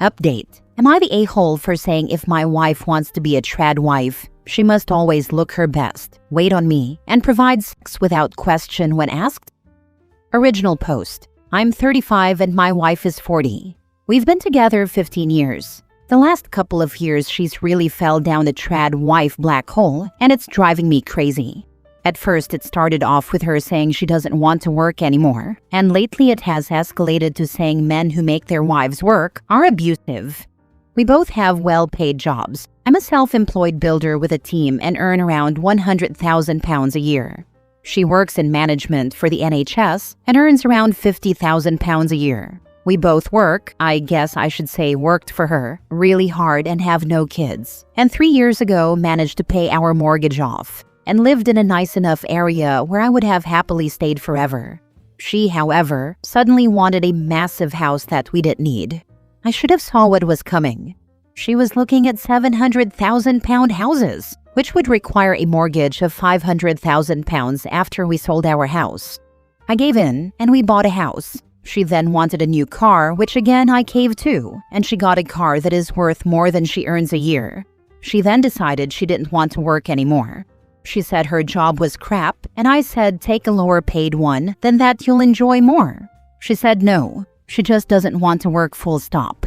Update. Am I the a-hole for saying if my wife wants to be a tradwife, she must always look her best, wait on me, and provide sex without question when asked? Original post. I'm 35 and my wife is 40. We've been together 15 years. The last couple of years she's really fell down the tradwife black hole, and it's driving me crazy. At first it started off with her saying she doesn't want to work anymore, and lately it has escalated to saying men who make their wives work are abusive. We both have well-paid jobs. I'm a self-employed builder with a team and earn around £100,000 a year. She works in management for the NHS and earns around £50,000 a year. We both work, I guess I should say worked for her, really hard and have no kids. And 3 years ago managed to pay our mortgage off and lived in a nice enough area where I would have happily stayed forever. She, however, suddenly wanted a massive house that we didn't need. I should have saw what was coming. She was looking at £700,000 houses, which would require a mortgage of £500,000 after we sold our house. I gave in and we bought a house. She then wanted a new car, which again I caved to, and she got a car that is worth more than she earns a year. She then decided she didn't want to work anymore. She said her job was crap, and I said take a lower paid one, then that you'll enjoy more. She said no, she just doesn't want to work full stop.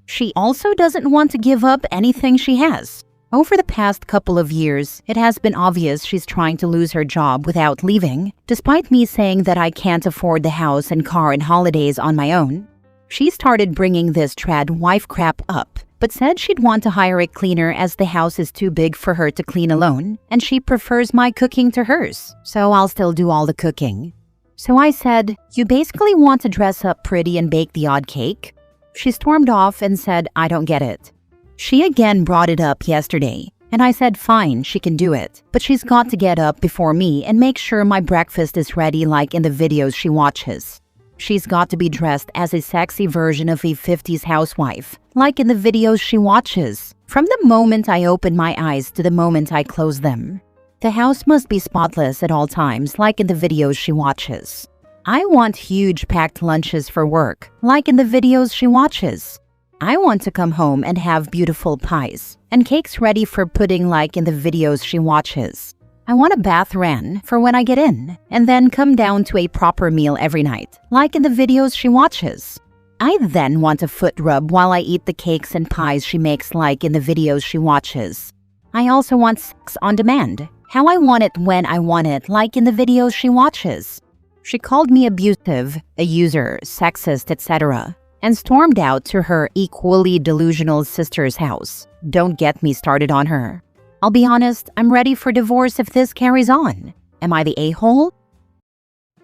She also doesn't want to give up anything she has. Over the past couple of years, it has been obvious she's trying to lose her job without leaving, despite me saying that I can't afford the house and car and holidays on my own. She started bringing this tradwife crap up, but said she'd want to hire a cleaner as the house is too big for her to clean alone, and she prefers my cooking to hers, so I'll still do all the cooking. So I said, you basically want to dress up pretty and bake the odd cake? She stormed off and said, I don't get it. She again brought it up yesterday, and I said fine, she can do it, but she's got to get up before me and make sure my breakfast is ready like in the videos she watches. She's got to be dressed as a sexy version of a 50s housewife, like in the videos she watches, from the moment I open my eyes to the moment I close them. The house must be spotless at all times, like in the videos she watches. I want huge packed lunches for work, like in the videos she watches. I want to come home and have beautiful pies and cakes ready for pudding like in the videos she watches. I want a bath ran for when I get in, and then come down to a proper meal every night, like in the videos she watches. I then want a foot rub while I eat the cakes and pies she makes like in the videos she watches. I also want sex on demand, how I want it when I want it like in the videos she watches. She called me abusive, a user, sexist, etc., and stormed out to her equally delusional sister's house. Don't get me started on her. I'll be honest, I'm ready for divorce if this carries on. Am I the a-hole?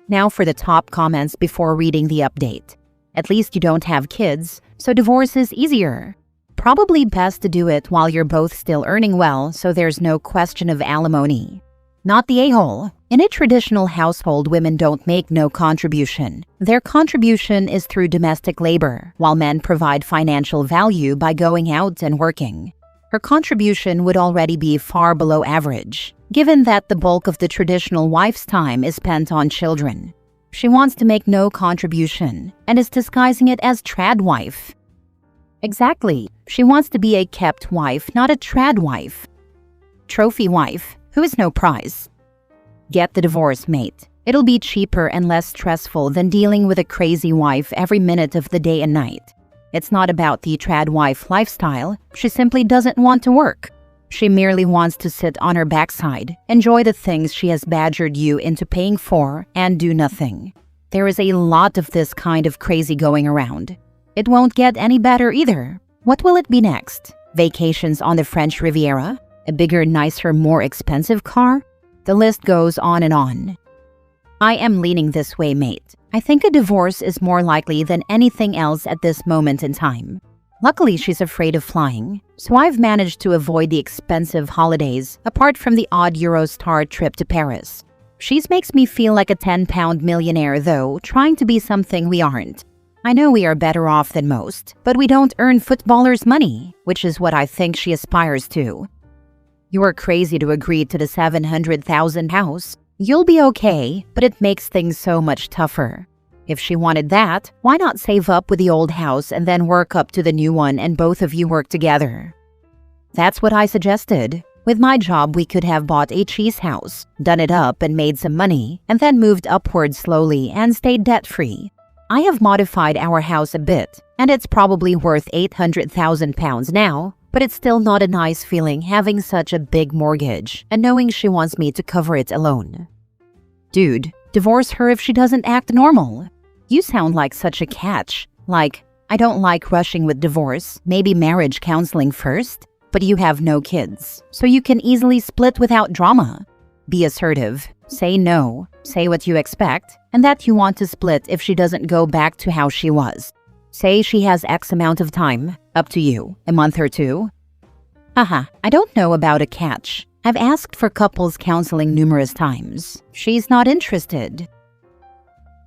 Now for the top comments before reading the update. At least you don't have kids, so divorce is easier. Probably best to do it while you're both still earning well, so there's no question of alimony. Not the a-hole. In a traditional household, women don't make no contribution. Their contribution is through domestic labor, while men provide financial value by going out and working. Her contribution would already be far below average, given that the bulk of the traditional wife's time is spent on children. She wants to make no contribution and is disguising it as tradwife. Exactly, she wants to be a kept wife, not a tradwife. Trophy wife, who is no prize. Get the divorce, mate. It'll be cheaper and less stressful than dealing with a crazy wife every minute of the day and night. It's not about the tradwife lifestyle, she simply doesn't want to work. She merely wants to sit on her backside, enjoy the things she has badgered you into paying for, and do nothing. There is a lot of this kind of crazy going around. It won't get any better either. What will it be next? Vacations on the French Riviera? A bigger, nicer, more expensive car? The list goes on and on. I am leaning this way, mate. I think a divorce is more likely than anything else at this moment in time. Luckily, she's afraid of flying, so I've managed to avoid the expensive holidays apart from the odd Eurostar trip to Paris. She makes me feel like a 10-pound millionaire, though, trying to be something we aren't. I know we are better off than most, but we don't earn footballers' money, which is what I think she aspires to. You're crazy to agree to the $700,000 house. You'll be okay, but it makes things so much tougher. If she wanted that, why not save up with the old house and then work up to the new one and both of you work together? That's what I suggested. With my job, we could have bought a cheese house, done it up and made some money, and then moved upward slowly and stayed debt-free. I have modified our house a bit, and it's probably worth £800,000 now, but it's still not a nice feeling having such a big mortgage and knowing she wants me to cover it alone. Dude, divorce her if she doesn't act normal. You sound like such a catch. Like, I don't like rushing with divorce, maybe marriage counseling first, but you have no kids, so you can easily split without drama. Be assertive, say no, say what you expect, and that you want to split if she doesn't go back to how she was. Say she has X amount of time, up to you, a month or two. I don't know about a catch. I've asked for couples counseling numerous times. She's not interested.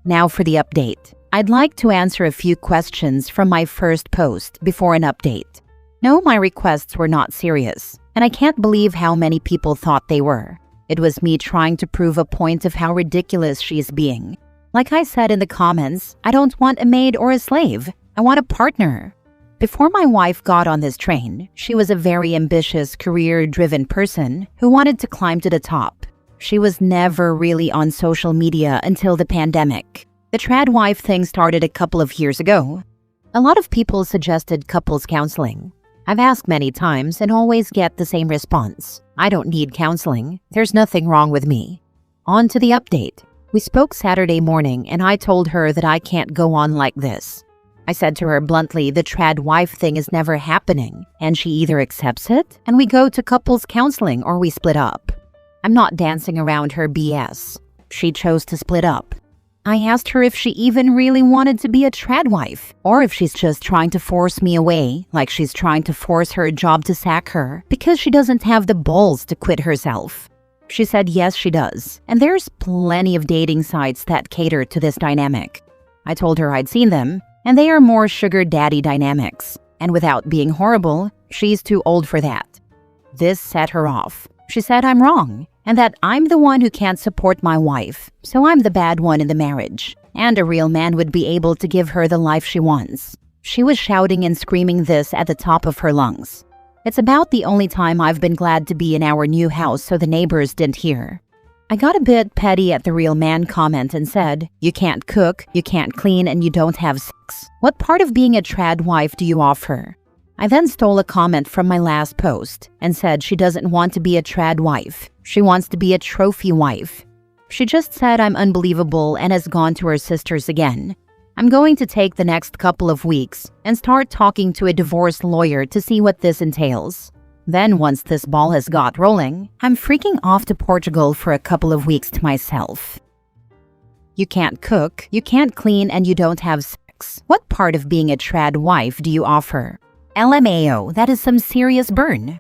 Now for the update. I'd like to answer a few questions from my first post before an update. No, my requests were not serious, and I can't believe how many people thought they were. It was me trying to prove a point of how ridiculous she is being. Like I said in the comments, I don't want a maid or a slave. I want a partner. Before my wife got on this train, she was a very ambitious, career-driven person who wanted to climb to the top. She was never really on social media until the pandemic. The tradwife thing started a couple of years ago. A lot of people suggested couples counseling. I've asked many times and always get the same response. I don't need counseling. There's nothing wrong with me. On to the update. We spoke Saturday morning and I told her that I can't go on like this. I said to her bluntly the tradwife thing is never happening, and she either accepts it and we go to couples counseling or we split up. I'm not dancing around her BS. She chose to split up. I asked her if she even really wanted to be a tradwife, or if she's just trying to force me away, like she's trying to force her job to sack her because she doesn't have the balls to quit herself. She said yes, she does, and there's plenty of dating sites that cater to this dynamic. I told her I'd seen them, and they are more sugar daddy dynamics, and without being horrible, she's too old for that. This set her off. She said I'm wrong, and that I'm the one who can't support my wife, so I'm the bad one in the marriage, and a real man would be able to give her the life she wants. She was shouting and screaming this at the top of her lungs. It's about the only time I've been glad to be in our new house so the neighbors didn't hear. I got a bit petty at the real man comment and said, you can't cook, you can't clean, and you don't have sex. What part of being a trad wife do you offer? I then stole a comment from my last post and said she doesn't want to be a trad wife. She wants to be a trophy wife. She just said I'm unbelievable and has gone to her sisters again. I'm going to take the next couple of weeks and start talking to a divorce lawyer to see what this entails. Then once this ball has got rolling, I'm freaking off to Portugal for a couple of weeks to myself. You can't cook, you can't clean, and you don't have sex. What part of being a trad wife do you offer? LMAO, that is some serious burn.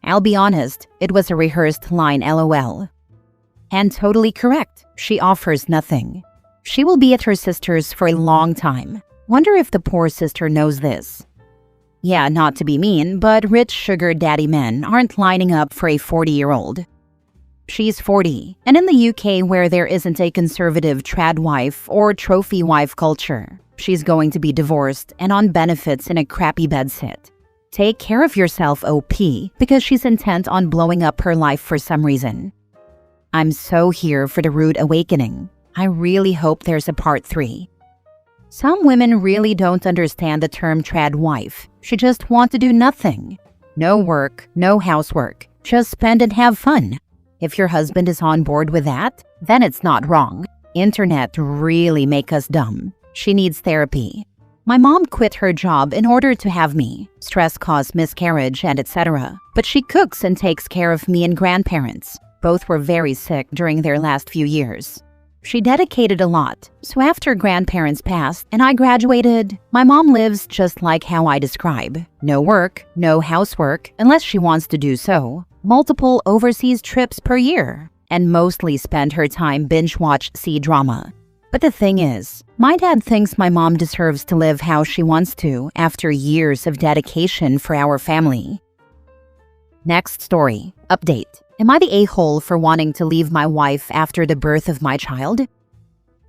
I'll be honest, it was a rehearsed line LOL. And totally correct, she offers nothing. She will be at her sister's for a long time. Wonder if the poor sister knows this. Yeah, not to be mean, but rich sugar daddy men aren't lining up for a 40-year-old. She's 40, and in the UK where there isn't a conservative trad wife or trophy wife culture, she's going to be divorced and on benefits in a crappy bedsit. Take care of yourself, OP, because she's intent on blowing up her life for some reason. I'm so here for the rude awakening. I really hope there's a part 3. Some women really don't understand the term trad wife. She just wants to do nothing. No work, no housework. Just spend and have fun. If your husband is on board with that, then it's not wrong. Internet really make us dumb. She needs therapy. My mom quit her job in order to have me. Stress caused miscarriage and etc. But she cooks and takes care of me and grandparents. Both were very sick during their last few years. She dedicated a lot, so after grandparents passed and I graduated, my mom lives just like how I describe. No work, no housework, unless she wants to do so, multiple overseas trips per year, and mostly spend her time binge-watch C-drama. But the thing is, my dad thinks my mom deserves to live how she wants to after years of dedication for our family. Next story. Update. Am I the a-hole for wanting to leave my wife after the birth of my child?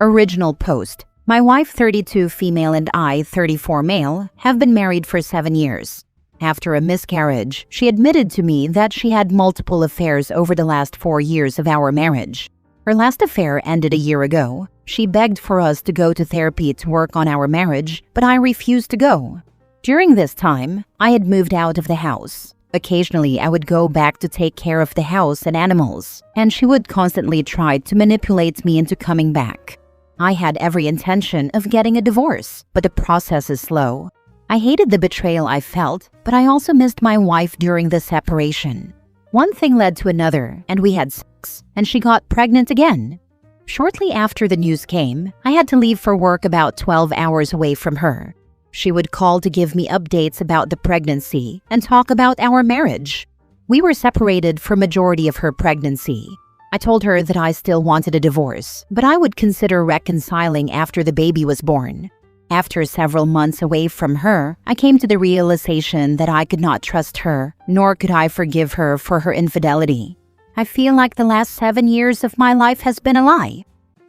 Original post. My wife, 32 female, and I, 34 male, have been married for 7 years. After a miscarriage, she admitted to me that she had multiple affairs over the last 4 years of our marriage. Her last affair ended a year ago. She begged for us to go to therapy to work on our marriage, but I refused to go. During this time, I had moved out of the house. Occasionally, I would go back to take care of the house and animals, and she would constantly try to manipulate me into coming back. I had every intention of getting a divorce, but the process is slow. I hated the betrayal I felt, but I also missed my wife during the separation. One thing led to another, and we had sex, and she got pregnant again. Shortly after the news came, I had to leave for work about 12 hours away from her. She would call to give me updates about the pregnancy and talk about our marriage. We were separated for majority of her pregnancy. I told her that I still wanted a divorce, but I would consider reconciling after the baby was born. After several months away from her, I came to the realization that I could not trust her, nor could I forgive her for her infidelity. I feel like the last 7 years of my life has been a lie.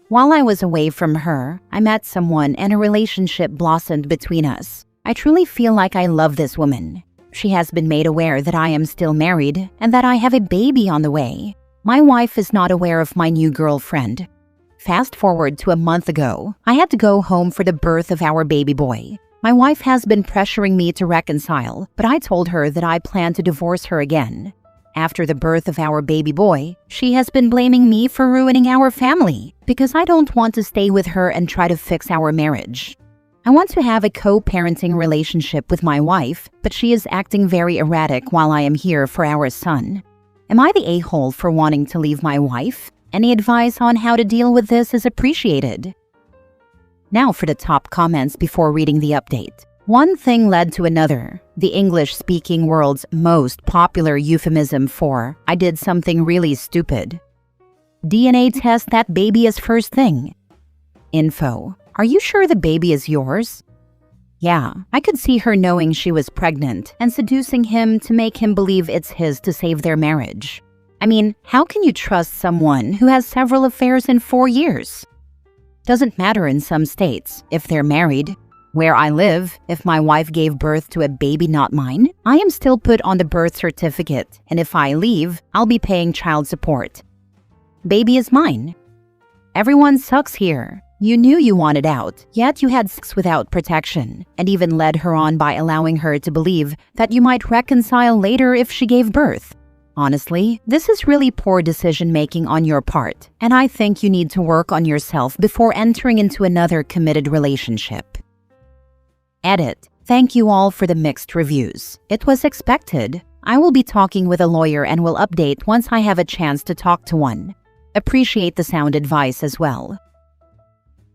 While I was away from her, I met someone and a relationship blossomed between us. I truly feel like I love this woman. She has been made aware that I am still married and that I have a baby on the way. My wife is not aware of my new girlfriend. Fast forward to a month ago, I had to go home for the birth of our baby boy. My wife has been pressuring me to reconcile, but I told her that I plan to divorce her again. After the birth of our baby boy, she has been blaming me for ruining our family because I don't want to stay with her and try to fix our marriage. I want to have a co-parenting relationship with my wife, but she is acting very erratic while I am here for our son. Am I the a-hole for wanting to leave my wife? Any advice on how to deal with this is appreciated. Now for the top comments before reading the update. One thing led to another. The English-speaking world's most popular euphemism for "I did something really stupid." DNA test that baby is first thing. Info. Are you sure the baby is yours? Yeah, I could see her knowing she was pregnant and seducing him to make him believe it's his to save their marriage. I mean, how can you trust someone who has several affairs in 4 years? Doesn't matter in some states if they're married. Where I live, if my wife gave birth to a baby not mine, I am still put on the birth certificate, and if I leave, I'll be paying child support. Baby is mine. Everyone sucks here. You knew you wanted out, yet you had sex without protection, and even led her on by allowing her to believe that you might reconcile later if she gave birth. Honestly, this is really poor decision-making on your part, and I think you need to work on yourself before entering into another committed relationship. Edit. Thank you all for the mixed reviews. It was expected. I will be talking with a lawyer and will update once I have a chance to talk to one. Appreciate the sound advice as well.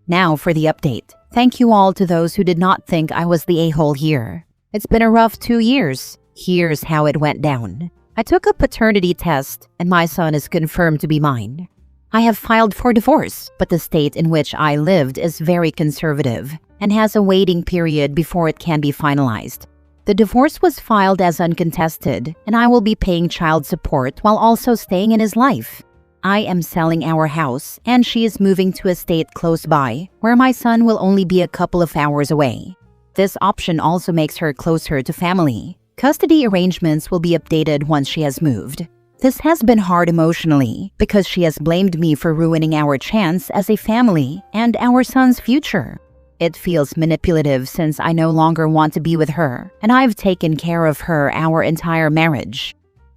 Now for the update. Thank you all to those who did not think I was the a-hole here. It's been a rough 2 years. Here's how it went down. I took a paternity test, and my son is confirmed to be mine. I have filed for divorce, but the state in which I lived is very conservative and has a waiting period before it can be finalized. The divorce was filed as uncontested, and I will be paying child support while also staying in his life. I am selling our house, and she is moving to a state close by, where my son will only be a couple of hours away. This option also makes her closer to family. Custody arrangements will be updated once she has moved. This has been hard emotionally because she has blamed me for ruining our chance as a family and our son's future. It feels manipulative since I no longer want to be with her, and I've taken care of her our entire marriage.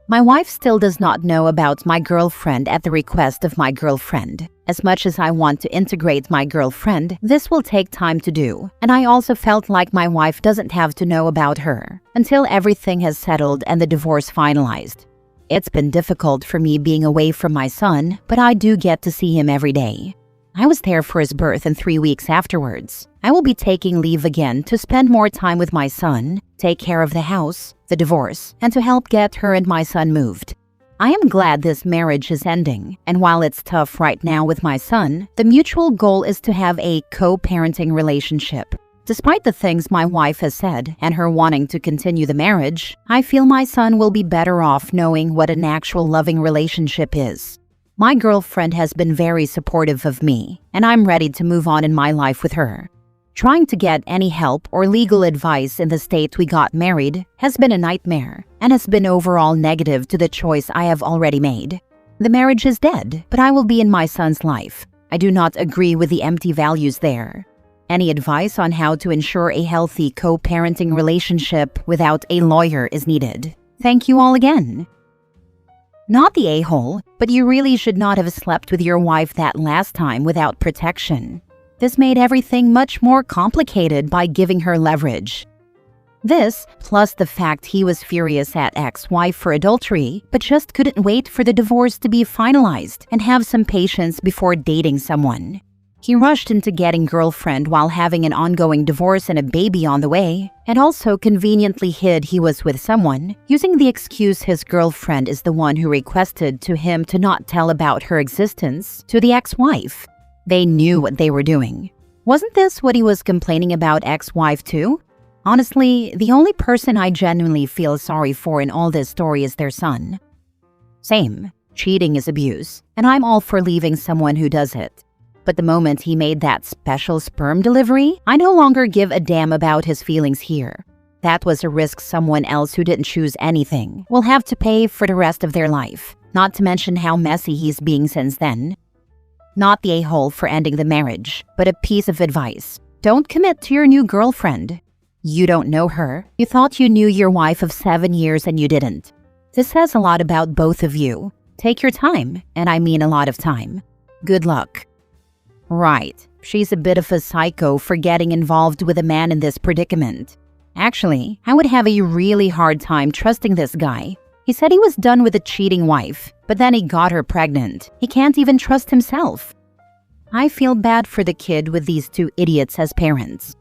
My wife still does not know about my girlfriend at the request of my girlfriend. As much as I want to integrate my girlfriend, this will take time to do, and I also felt like my wife doesn't have to know about her until everything has settled and the divorce finalized. It's been difficult for me being away from my son, but I do get to see him every day. I was there for his birth and 3 weeks afterwards. I will be taking leave again to spend more time with my son, take care of the house, the divorce, and to help get her and my son moved. I am glad this marriage is ending, and while it's tough right now with my son, the mutual goal is to have a co-parenting relationship. Despite the things my wife has said and her wanting to continue the marriage, I feel my son will be better off knowing what an actual loving relationship is. My girlfriend has been very supportive of me, and I'm ready to move on in my life with her. Trying to get any help or legal advice in the state we got married has been a nightmare and has been overall negative to the choice I have already made. The marriage is dead, but I will be in my son's life. I do not agree with the empty values there. Any advice on how to ensure a healthy co-parenting relationship without a lawyer is needed. Thank you all again. Not the a-hole, but you really should not have slept with your wife that last time without protection. This made everything much more complicated by giving her leverage. This, plus the fact he was furious at ex-wife for adultery, but just couldn't wait for the divorce to be finalized and have some patience before dating someone. He rushed into getting girlfriend while having an ongoing divorce and a baby on the way, and also conveniently hid he was with someone, using the excuse his girlfriend is the one who requested to him to not tell about her existence to the ex-wife. They knew what they were doing. Wasn't this what he was complaining about ex-wife too? Honestly, the only person I genuinely feel sorry for in all this story is their son. Same. Cheating is abuse, and I'm all for leaving someone who does it. But the moment he made that special sperm delivery, I no longer give a damn about his feelings here. That was a risk someone else who didn't choose anything will have to pay for the rest of their life, not to mention how messy he's being since then. Not the a-hole for ending the marriage, but a piece of advice. Don't commit to your new girlfriend. You don't know her. You thought you knew your wife of 7 years and you didn't. This says a lot about both of you. Take your time, and I mean a lot of time. Good luck. Right, she's a bit of a psycho for getting involved with a man in this predicament. Actually, I would have a really hard time trusting this guy. He said he was done with a cheating wife, but then he got her pregnant. He can't even trust himself. I feel bad for the kid with these two idiots as parents.